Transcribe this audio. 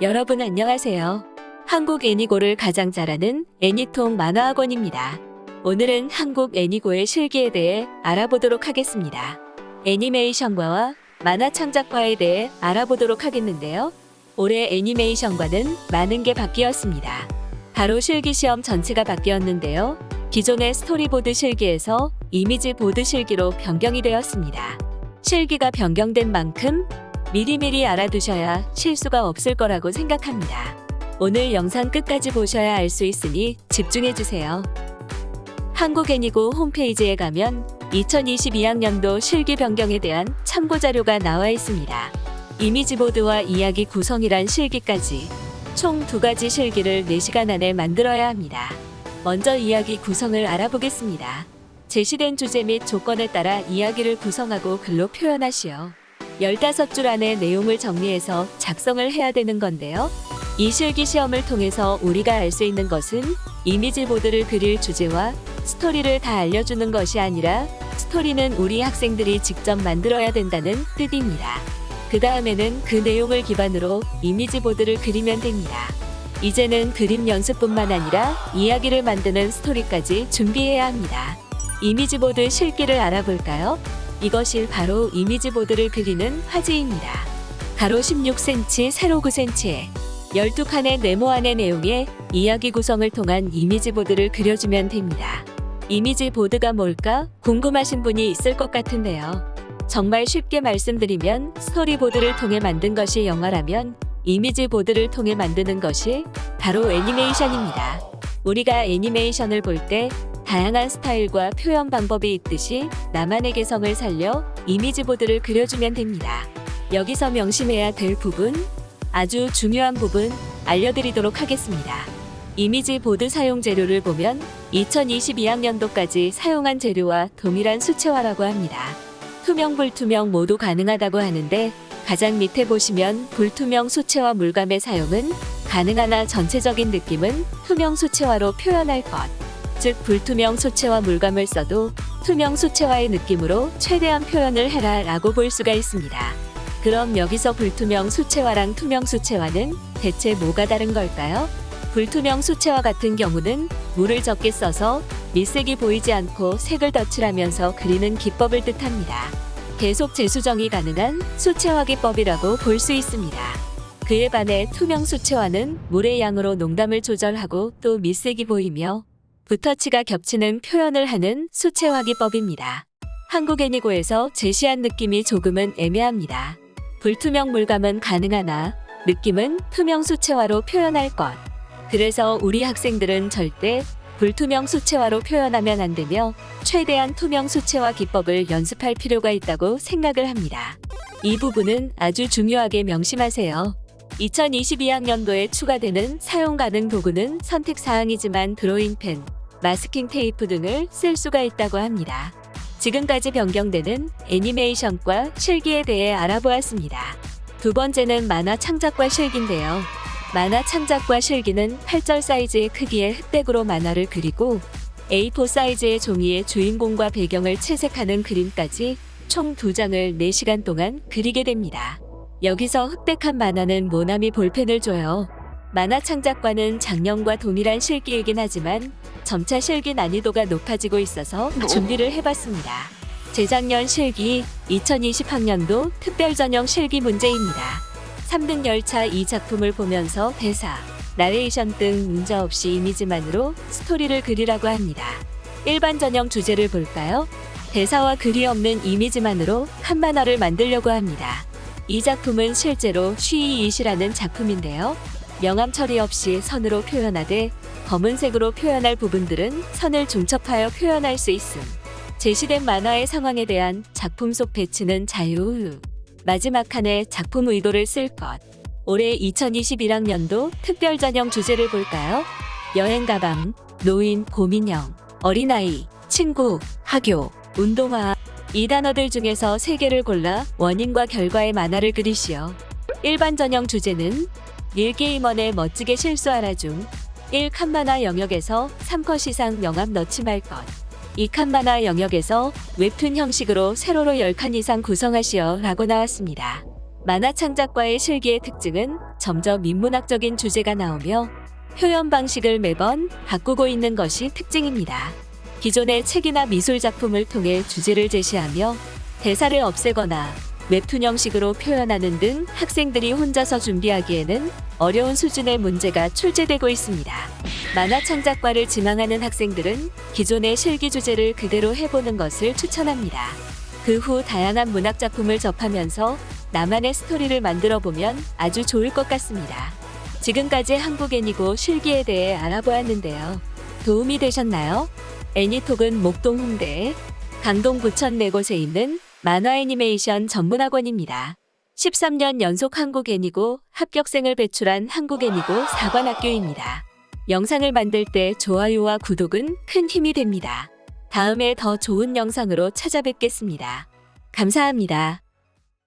여러분 안녕하세요. 한국 애니고를 가장 잘하는 애니통 만화학원입니다. 오늘은 한국 애니고의 실기에 대해 알아보도록 하겠습니다. 애니메이션과와 만화 창작과에 대해 알아보도록 하겠는데요. 올해 애니메이션과는 많은 게 바뀌었습니다. 바로 실기시험 전체가 바뀌었는데요. 기존의 스토리보드 실기에서 이미지보드 실기로 변경이 되었습니다. 실기가 변경된 만큼 미리미리 알아두셔야 실수가 없을 거라고 생각합니다. 오늘 영상 끝까지 보셔야 알 수 있으니 집중해주세요. 한국 애니고 홈페이지에 가면 2022학년도 실기 변경에 대한 참고자료가 나와 있습니다. 이미지보드와 이야기 구성이란 실기까지 총 2가지 실기를 4시간 안에 만들어야 합니다. 먼저 이야기 구성을 알아보겠습니다. 제시된 주제 및 조건에 따라 이야기를 구성하고 글로 표현하시오. 15줄 안에 내용을 정리해서 작성을 해야 되는 건데요. 이 실기 시험을 통해서 우리가 알 수 있는 것은 이미지보드를 그릴 주제와 스토리를 다 알려주는 것이 아니라 스토리는 우리 학생들이 직접 만들어야 된다는 뜻입니다. 그 다음에는 그 내용을 기반으로 이미지보드를 그리면 됩니다. 이제는 그림 연습뿐만 아니라 이야기를 만드는 스토리까지 준비해야 합니다. 이미지보드 실기를 알아볼까요? 이것이 바로 이미지보드를 그리는 화지입니다. 가로 16cm, 세로 9cm에 12칸의 네모안의 내용에 이야기 구성을 통한 이미지보드를 그려주면 됩니다. 이미지보드가 뭘까 궁금하신 분이 있을 것 같은데요. 정말 쉽게 말씀드리면 스토리보드를 통해 만든 것이 영화라면 이미지보드를 통해 만드는 것이 바로 애니메이션입니다. 우리가 애니메이션을 볼 때 다양한 스타일과 표현 방법이 있듯이 나만의 개성을 살려 이미지보드를 그려주면 됩니다. 여기서 명심해야 될 부분, 아주 중요한 부분 알려드리도록 하겠습니다. 이미지보드 사용 재료를 보면 2022학년도까지 사용한 재료와 동일한 수채화라고 합니다. 투명, 불투명 모두 가능하다고 하는데 가장 밑에 보시면 불투명 수채화 물감의 사용은 가능하나 전체적인 느낌은 투명 수채화로 표현할 것. 즉 불투명 수채화 물감을 써도 투명 수채화의 느낌으로 최대한 표현을 해라 라고 볼 수가 있습니다. 그럼 여기서 불투명 수채화랑 투명 수채화는 대체 뭐가 다른 걸까요? 불투명 수채화 같은 경우는 물을 적게 써서 밑색이 보이지 않고 색을 덧칠하면서 그리는 기법을 뜻합니다. 계속 재수정이 가능한 수채화 기법이라고 볼 수 있습니다. 그에 반해 투명 수채화는 물의 양으로 농담을 조절하고 또 밑색이 보이며 붓터치가 겹치는 표현을 하는 수채화 기법입니다. 한국 애니고에서 제시한 느낌이 조금은 애매합니다. 불투명 물감은 가능하나 느낌은 투명 수채화로 표현할 것. 그래서 우리 학생들은 절대 불투명 수채화로 표현하면 안 되며 최대한 투명 수채화 기법을 연습할 필요가 있다고 생각을 합니다. 이 부분은 아주 중요하게 명심하세요. 2022학년도에 추가되는 사용 가능 도구는 선택사항이지만 드로잉펜, 마스킹 테이프 등을 쓸 수가 있다고 합니다. 지금까지 변경되는 애니메이션과 실기에 대해 알아보았습니다. 두 번째는 만화 창작과 실기인데요. 만화 창작과 실기는 8절 사이즈의 크기의 흑백으로 만화를 그리고 A4 사이즈의 종이에 주인공과 배경을 채색하는 그림까지 총 2장을 4시간 동안 그리게 됩니다. 여기서 흑백한 만화는 모나미 볼펜을 줘요. 만화 창작과는 작년과 동일한 실기이긴 하지만 점차 실기 난이도가 높아지고 있어서 준비를 해봤습니다. 재작년 실기 2020학년도 특별전형 실기 문제입니다. 3등 열차 이 작품을 보면서 대사, 나레이션 등 문제없이 이미지만으로 스토리를 그리라고 합니다. 일반 전형 주제를 볼까요? 대사와 글이 없는 이미지만으로 한 만화를 만들려고 합니다. 이 작품은 실제로 쉬이잇이라는 작품인데요. 명암 처리 없이 선으로 표현하되 검은색으로 표현할 부분들은 선을 중첩하여 표현할 수 있음. 제시된 만화의 상황에 대한 작품 속 배치는 자유. 마지막 칸에 작품 의도를 쓸 것. 올해 2021학년도 특별전형 주제를 볼까요? 여행 가방, 노인, 고민형, 어린아이, 친구, 학교, 운동화. 이 단어들 중에서 3개를 골라 원인과 결과의 만화를 그리시오. 일반 전형 주제는 1게이머네 멋지게 실수하라 중 1칸 만화 영역에서 3컷 이상 명암 넣지 말 것. 2칸 만화 영역에서 웹툰 형식으로 세로로 10칸 이상 구성하시오 라고 나왔습니다. 만화 창작과의 실기의 특징은 점점 인문학적인 주제가 나오며 표현 방식을 매번 바꾸고 있는 것이 특징입니다. 기존의 책이나 미술 작품을 통해 주제를 제시하며 대사를 없애거나 웹툰 형식으로 표현하는 등 학생들이 혼자서 준비하기에는 어려운 수준의 문제가 출제되고 있습니다. 만화 창작과를 지망하는 학생들은 기존의 실기 주제를 그대로 해보는 것을 추천합니다. 그 후 다양한 문학 작품을 접하면서 나만의 스토리를 만들어 보면 아주 좋을 것 같습니다. 지금까지 한국 애니고 실기에 대해 알아보았는데요. 도움이 되셨나요? 애니톡은 목동 홍대, 강동 부천 네 곳에 있는 만화 애니메이션 전문학원입니다. 13년 연속 한국 애니고 합격생을 배출한 한국 애니고 4관학교입니다. 영상을 만들 때 좋아요와 구독은 큰 힘이 됩니다. 다음에 더 좋은 영상으로 찾아뵙겠습니다. 감사합니다.